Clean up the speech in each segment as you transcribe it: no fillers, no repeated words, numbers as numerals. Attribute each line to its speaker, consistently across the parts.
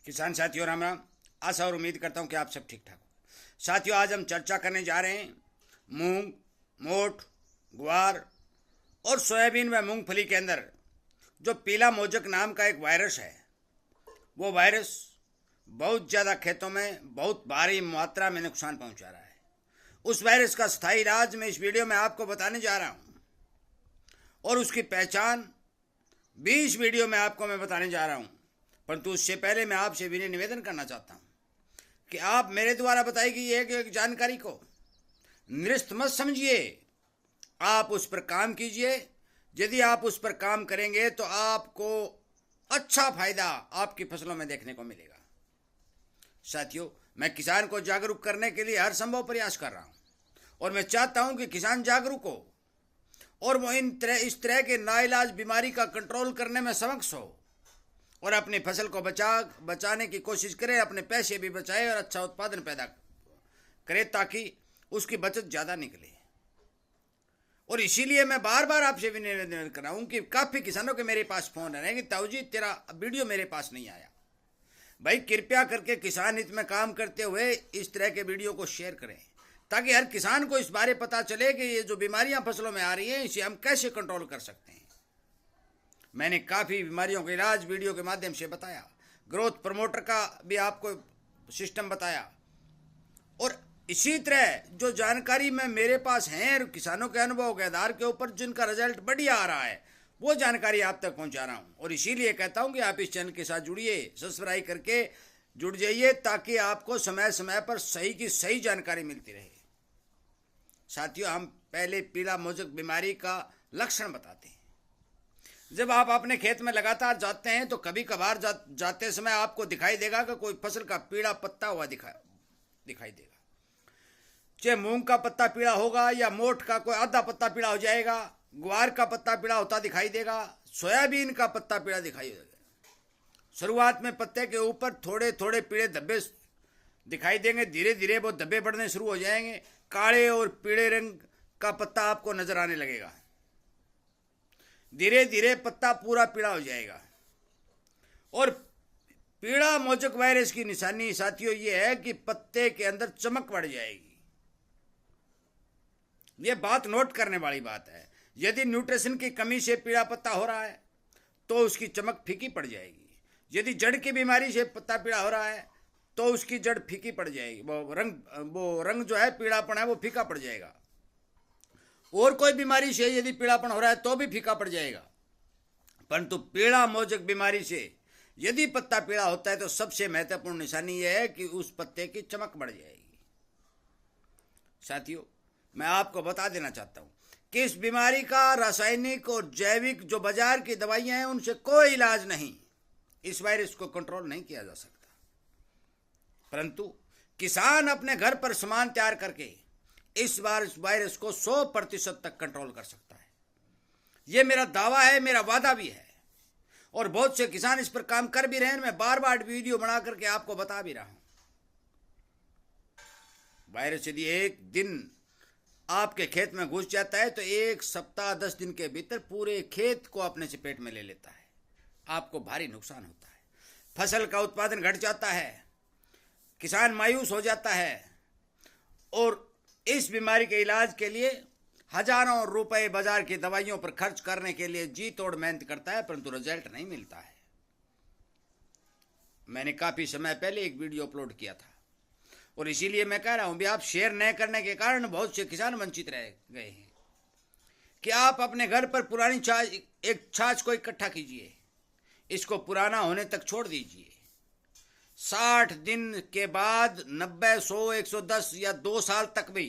Speaker 1: किसान साथियों राम राम। आशा और उम्मीद करता हूँ कि आप सब ठीक ठाक हो। साथियों, आज हम चर्चा करने जा रहे हैं मूंग, मोठ, ग्वार और सोयाबीन व मूंगफली के अंदर जो पीला मोजक नाम का एक वायरस है। वो वायरस बहुत ज़्यादा खेतों में बहुत भारी मात्रा में नुकसान पहुंचा रहा है। उस वायरस का स्थायी इलाज मैं इस वीडियो में आपको बताने जा रहा हूं और उसकी पहचान भी इस वीडियो में आपको मैं बताने जा रहा हूं। परंतु उससे पहले मैं आपसे विनय निवेदन करना चाहता हूं कि आप मेरे द्वारा बताई गई एक जानकारी को निरस्त मत समझिए, आप उस पर काम कीजिए। यदि आप उस पर काम करेंगे तो आपको अच्छा फायदा आपकी फसलों में देखने को मिलेगा। साथियों, मैं किसान को जागरूक करने के लिए हर संभव प्रयास कर रहा हूं और मैं चाहता हूं कि किसान जागरूक हो और वो इस तरह के नाइलाज बीमारी का कंट्रोल करने में सक्षम हो और अपनी फसल को बचाने की कोशिश करे, अपने पैसे भी बचाए और अच्छा उत्पादन पैदा करे ताकि उसकी बचत ज़्यादा निकले। और इसीलिए मैं बार बार आपसे भी निवेदन कर रहा हूँ कि काफ़ी किसानों के मेरे पास फ़ोन है कि ताऊ जी तेरा वीडियो मेरे पास नहीं आया। भाई कृपया करके किसान हित में काम करते हुए इस तरह के वीडियो को शेयर करें ताकि हर किसान को इस बारे पता चले कि ये जो बीमारियां फसलों में आ रही हैं इसे हम कैसे कंट्रोल कर सकते हैं। मैंने काफ़ी बीमारियों का इलाज वीडियो के माध्यम से बताया, ग्रोथ प्रमोटर का भी आपको सिस्टम बताया और इसी तरह जो जानकारी में मेरे पास है किसानों के अनुभव के आधार के ऊपर जिनका रिजल्ट बढ़िया आ रहा है वो जानकारी आप तक पहुंचा रहा हूं। और इसीलिए कहता हूं कि आप इस चैनल के साथ जुड़िए, सब्सक्राइब करके जुड़ जाइए ताकि आपको समय समय पर सही की सही जानकारी मिलती रहे। साथियों, हम पहले पीला मोजक बीमारी का लक्षण बताते हैं। जब आप अपने खेत में लगातार जाते हैं तो कभी कभार जाते समय आपको दिखाई देगा कि कोई फसल का पीला पत्ता हुआ दिखाई देगा। चाहे मूंग का पत्ता पीला होगा या मोठ का कोई आधा पत्ता पीला हो जाएगा, ग्वार का पत्ता पीला होता दिखाई देगा, सोयाबीन का पत्ता पीला दिखाई देगा। शुरुआत में पत्ते के ऊपर थोड़े थोड़े पीले धब्बे दिखाई देंगे, धीरे धीरे वो धब्बे बढ़ने शुरू हो जाएंगे, काले और पीले रंग का पत्ता आपको नजर आने लगेगा, धीरे धीरे पत्ता पूरा पीला हो जाएगा। और पीला मोजक वायरस की निशानी साथियों ये है कि पत्ते के अंदर चमक बढ़ जाएगी। ये बात नोट करने वाली बात है। यदि न्यूट्रिशन की कमी से पीला पत्ता हो रहा है तो उसकी चमक फीकी पड़ जाएगी। यदि जड़ की बीमारी से पत्ता पीला हो रहा है तो उसकी जड़ फीकी पड़ जाएगी, वो रंग जो है पीलापन है वो फीका पड़ जाएगा। और कोई बीमारी से यदि पीलापन हो रहा है तो भी फीका पड़ जाएगा। परंतु पीला मोजक बीमारी से यदि पत्ता पीला होता है तो सबसे महत्वपूर्ण निशानी यह है कि उस पत्ते की चमक बढ़ जाएगी। साथियों, मैं आपको बता देना चाहता हूं कि इस बीमारी का रासायनिक और जैविक जो बाजार की दवाइयां हैं उनसे कोई इलाज नहीं, इस वायरस को कंट्रोल नहीं किया जा सकता। परंतु किसान अपने घर पर सामान तैयार करके इस वायरस को 100% तक कंट्रोल कर सकता है। यह मेरा दावा है, मेरा वादा भी है और बहुत से किसान इस पर काम कर भी रहे हैं। मैं बार बार वीडियो बना करके आपको बता भी रहा हूं। वायरस यदि एक दिन आपके खेत में घुस जाता है तो 1 सप्ताह 10 दिन के भीतर पूरे खेत को अपने चपेट में ले लेता है। आपको भारी नुकसान होता है, फसल का उत्पादन घट जाता है, किसान मायूस हो जाता है और इस बीमारी के इलाज के लिए हजारों रुपए बाजार की दवाइयों पर खर्च करने के लिए जी तोड़ मेहनत करता है, परंतु रिजल्ट नहीं मिलता है। मैंने काफ़ी समय पहले एक वीडियो अपलोड किया था और इसीलिए मैं कह रहा हूं भी आप शेयर न करने के कारण बहुत से किसान वंचित रह गए हैं कि आप अपने घर पर पुरानी छाछ को इकट्ठा कीजिए, इसको पुराना होने तक छोड़ दीजिए। 60 दिन के बाद 90, 100, 110 या 2 साल तक भी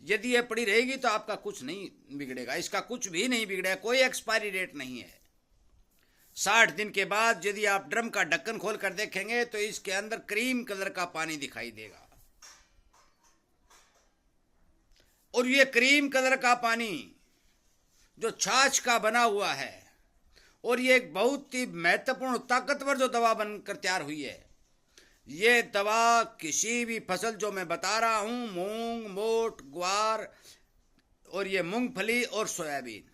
Speaker 1: यदि ये पड़ी रहेगी तो आपका कुछ नहीं बिगड़ेगा, इसका कुछ भी नहीं बिगड़ेगा, कोई एक्सपायरी डेट नहीं है। 60 दिन के बाद यदि आप ड्रम का ढक्कन खोल कर देखेंगे तो इसके अंदर क्रीम कलर का पानी दिखाई देगा और ये क्रीम कलर का पानी जो छाछ का बना हुआ है और ये एक बहुत ही महत्वपूर्ण ताकतवर जो दवा बनकर तैयार हुई है। ये दवा किसी भी फसल जो मैं बता रहा हूं, मूंग, मोठ, ग्वार और ये मूंगफली और सोयाबीन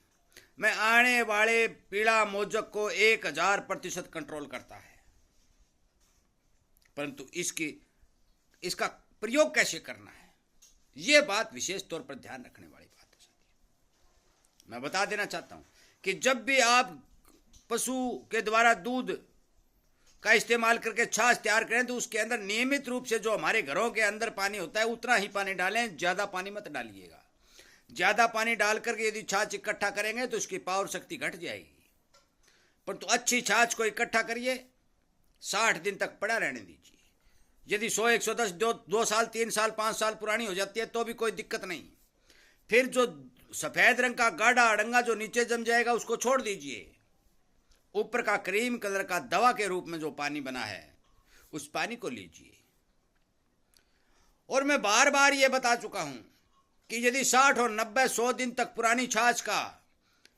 Speaker 1: में आने वाले पीला मोजक को 1000% कंट्रोल करता है। परंतु इसका प्रयोग कैसे करना है, ये बात विशेष तौर पर ध्यान रखने वाली बात है साथियों। मैं बता देना चाहता हूं कि जब भी आप पशु के द्वारा दूध का इस्तेमाल करके छाछ तैयार करें तो उसके अंदर नियमित रूप से जो हमारे घरों के अंदर पानी होता है उतना ही पानी डालें, ज़्यादा पानी मत डालिएगा। ज़्यादा पानी डाल करके यदि छाछ इकट्ठा करेंगे तो उसकी पावर शक्ति घट जाएगी। परंतु अच्छी छाछ को इकट्ठा करिए, 60 दिन तक पड़ा रहने दीजिए। यदि 100, 110, 2 साल, 3 साल, 5 साल पुरानी हो जाती है तो भी कोई दिक्कत नहीं। फिर जो सफ़ेद रंग का गाढ़ा अड़ंगा जो नीचे जम जाएगा उसको छोड़ दीजिए। ऊपर का क्रीम कलर का दवा के रूप में जो पानी बना है उस पानी को लीजिए। और मैं बार बार ये बता चुका हूं कि यदि 60 और 90, 100 दिन तक पुरानी छाछ का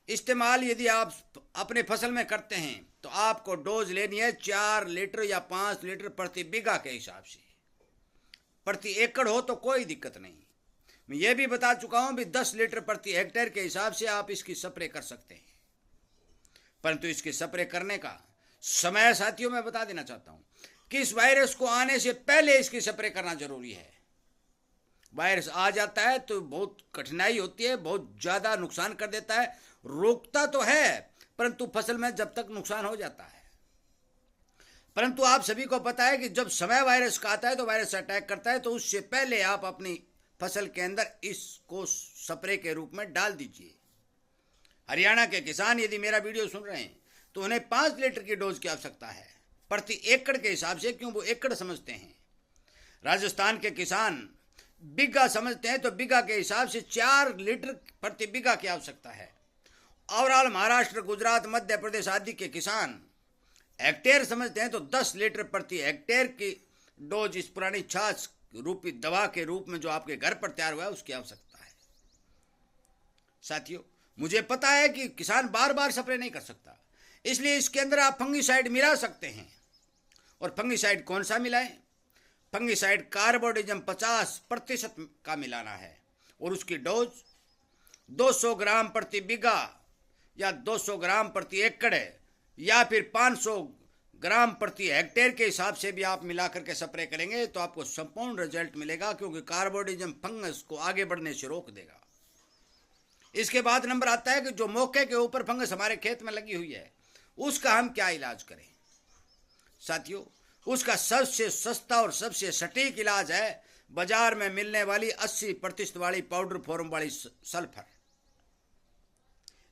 Speaker 1: इस्तेमाल यदि आप अपने फसल में करते हैं तो आपको डोज लेनी है 4 लीटर या 5 लीटर प्रति बीघा के हिसाब से। प्रति एकड़ हो तो कोई दिक्कत नहीं। मैं ये भी बता चुका हूं भी 10 लीटर प्रति हेक्टेयर के हिसाब से आप इसकी स्प्रे कर सकते हैं। परंतु इसके स्प्रे करने का समय साथियों मैं बता देना चाहता हूं कि इस वायरस को आने से पहले इसकी स्प्रे करना जरूरी है। वायरस आ जाता है तो बहुत कठिनाई होती है, बहुत ज़्यादा नुकसान कर देता है। रोकता तो है परंतु फसल में जब तक नुकसान हो जाता है। परंतु आप सभी को पता है कि जब समय वायरस का आता है तो वायरस अटैक करता है, तो उससे पहले आप अपनी फसल के अंदर इसको स्प्रे के रूप में डाल दीजिए। हरियाणा के किसान यदि मेरा वीडियो सुन रहे हैं तो उन्हें 5 लीटर की डोज की आवश्यकता है प्रति एकड़ के हिसाब से, क्यों वो एकड़ समझते हैं। राजस्थान के किसान बीघा समझते हैं तो बीघा के हिसाब से 4 लीटर प्रति बीघा की आवश्यकता है। ओवरऑल महाराष्ट्र, गुजरात, मध्य प्रदेश आदि के किसान हेक्टेयर समझते हैं तो 10 लीटर प्रति हेक्टेयर की डोज इस पुरानी छाछ रूपी दवा के रूप में जो आपके घर पर तैयार हुआ है उसकी आवश्यकता है। साथियों मुझे पता है कि किसान बार बार स्प्रे नहीं कर सकता, इसलिए इसके अंदर आप फंगीसाइड मिला सकते हैं। और फंगीसाइड कौन सा मिलाएं? फंगीसाइड कार्बोडिजम 50% का मिलाना है और उसकी डोज 200 ग्राम प्रति बीघा या 200 ग्राम प्रति एकड़ या फिर 500 ग्राम प्रति हेक्टेयर के हिसाब से भी आप मिला करके स्प्रे करेंगे तो आपको संपूर्ण रिजल्ट मिलेगा, क्योंकि कार्बोडिजम फंगस को आगे बढ़ने से रोक देगा। इसके बाद नंबर आता है कि जो मौके के ऊपर फंगस हमारे खेत में लगी हुई है उसका हम क्या इलाज करें। साथियों उसका सबसे सस्ता और सबसे सटीक इलाज है बाजार में मिलने वाली 80% वाली पाउडर फॉर्म वाली सल्फर।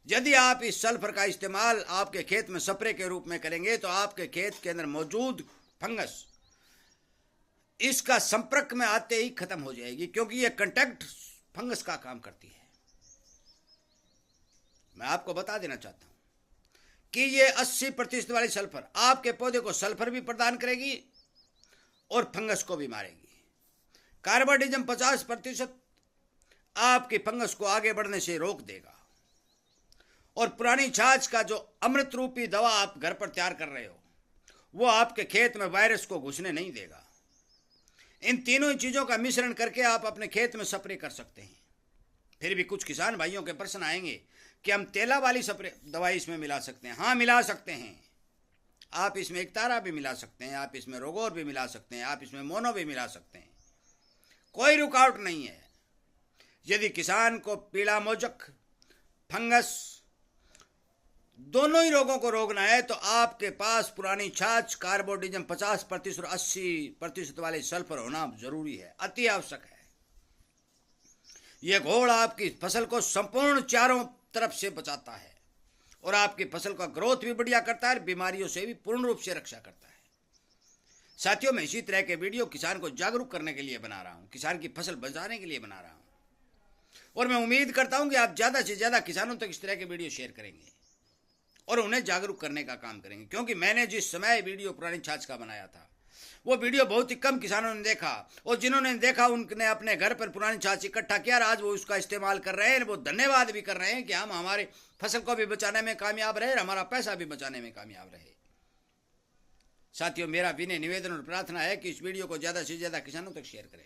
Speaker 1: यदि आप इस सल्फर का इस्तेमाल आपके खेत में स्प्रे के रूप में करेंगे तो आपके खेत के अंदर मौजूद फंगस इसका संपर्क में आते ही खत्म हो जाएगी, क्योंकि यह कांटेक्ट फंगस का काम करती है। मैं आपको बता देना चाहता हूं कि यह 80% वाली सल्फर आपके पौधे को सल्फर भी प्रदान करेगी और फंगस को भी मारेगी। कार्बोडिजम 50% आपके फंगस को आगे बढ़ने से रोक देगा। और पुरानी छाछ का जो अमृत रूपी दवा आप घर पर तैयार कर रहे हो वो आपके खेत में वायरस को घुसने नहीं देगा। इन तीनों चीज़ों का मिश्रण करके आप अपने खेत में स्प्रे कर सकते हैं। फिर भी कुछ किसान भाइयों के प्रश्न आएंगे कि हम तेला वाली स्प्रे दवाई इसमें मिला सकते हैं। हाँ मिला सकते हैं। आप इसमें एकतारा भी मिला सकते हैं, आप इसमें रोगोर भी मिला सकते हैं, आप इसमें मोनो भी मिला सकते हैं, कोई रुकावट नहीं है। यदि किसान को पीला मोजक, फंगस दोनों ही रोगों को रोकना है तो आपके पास पुरानी छाछ कार्बोडिजम 50% और 80% वाले सल्फर होना जरूरी है, अति आवश्यक है। यह घोल आपकी फसल को संपूर्ण चारों तरफ से बचाता है और आपकी फसल का ग्रोथ भी बढ़िया करता है, बीमारियों से भी पूर्ण रूप से रक्षा करता है। साथियों मैं इसी तरह के वीडियो किसान को जागरूक करने के लिए बना रहा हूं, किसान की फसल बचाने के लिए बना रहा हूं और मैं उम्मीद करता हूं कि आप ज़्यादा से ज़्यादा किसानों तक इस तरह के वीडियो शेयर करेंगे और उन्हें जागरूक करने का काम करेंगे। क्योंकि मैंने जिस समय वीडियो पुरानी छाछ का बनाया था वो वीडियो बहुत ही कम किसानों ने देखा और जिन्होंने देखा उनने अपने घर पर पुरानी छाछ इकट्ठा किया और आज वो उसका इस्तेमाल कर रहे हैं। वो धन्यवाद भी कर रहे हैं कि हम हमारे फसल को भी बचाने में कामयाब रहे और हमारा पैसा भी बचाने में कामयाब रहे। साथियों मेरा विनय निवेदन और प्रार्थना है कि इस वीडियो को ज़्यादा से ज़्यादा किसानों तक शेयर करें।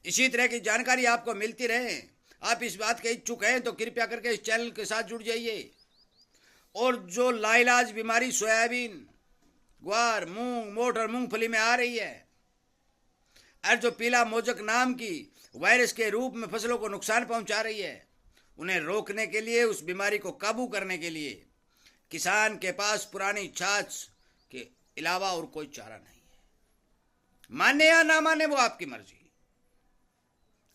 Speaker 1: इसी तरह की जानकारी आपको मिलती रहे। आप इस बात के इच्छुक हैं तो कृपया करके इस चैनल के साथ जुड़ जाइए और जो लाइलाज बीमारी सोयाबीन ग्वार, मूंग, मोठ और मूंगफली में आ रही है। और जो पीला मोजक नाम की वायरस के रूप में फसलों को नुकसान पहुंचा रही है, उन्हें रोकने के लिए, उस बीमारी को काबू करने के लिए किसान के पास पुरानी छाछ के अलावा और कोई चारा नहीं है। माने या ना माने वो आपकी मर्जी,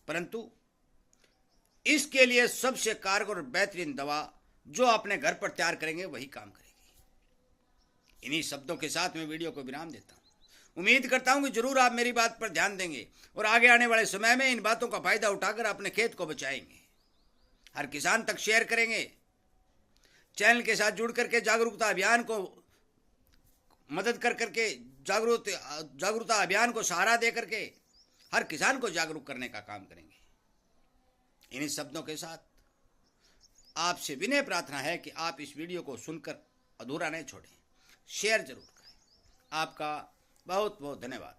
Speaker 1: परंतु इसके लिए सबसे कारगर और बेहतरीन दवा जो अपने घर पर तैयार करेंगे वही काम करेगी। इन्हीं शब्दों के साथ मैं वीडियो को विराम देता हूं। उम्मीद करता हूं कि जरूर आप मेरी बात पर ध्यान देंगे और आगे आने वाले समय में इन बातों का फायदा उठाकर अपने खेत को बचाएंगे, हर किसान तक शेयर करेंगे। चैनल के साथ जुड़ करके जागरूकता अभियान को मदद कर करके जागरूकता अभियान को सहारा दे करके हर किसान को जागरूक करने का काम करेंगे। इन्हीं शब्दों के साथ आपसे विनय प्रार्थना है कि आप इस वीडियो को सुनकर अधूरा नहीं छोड़ें, शेयर जरूर करें। आपका बहुत बहुत धन्यवाद।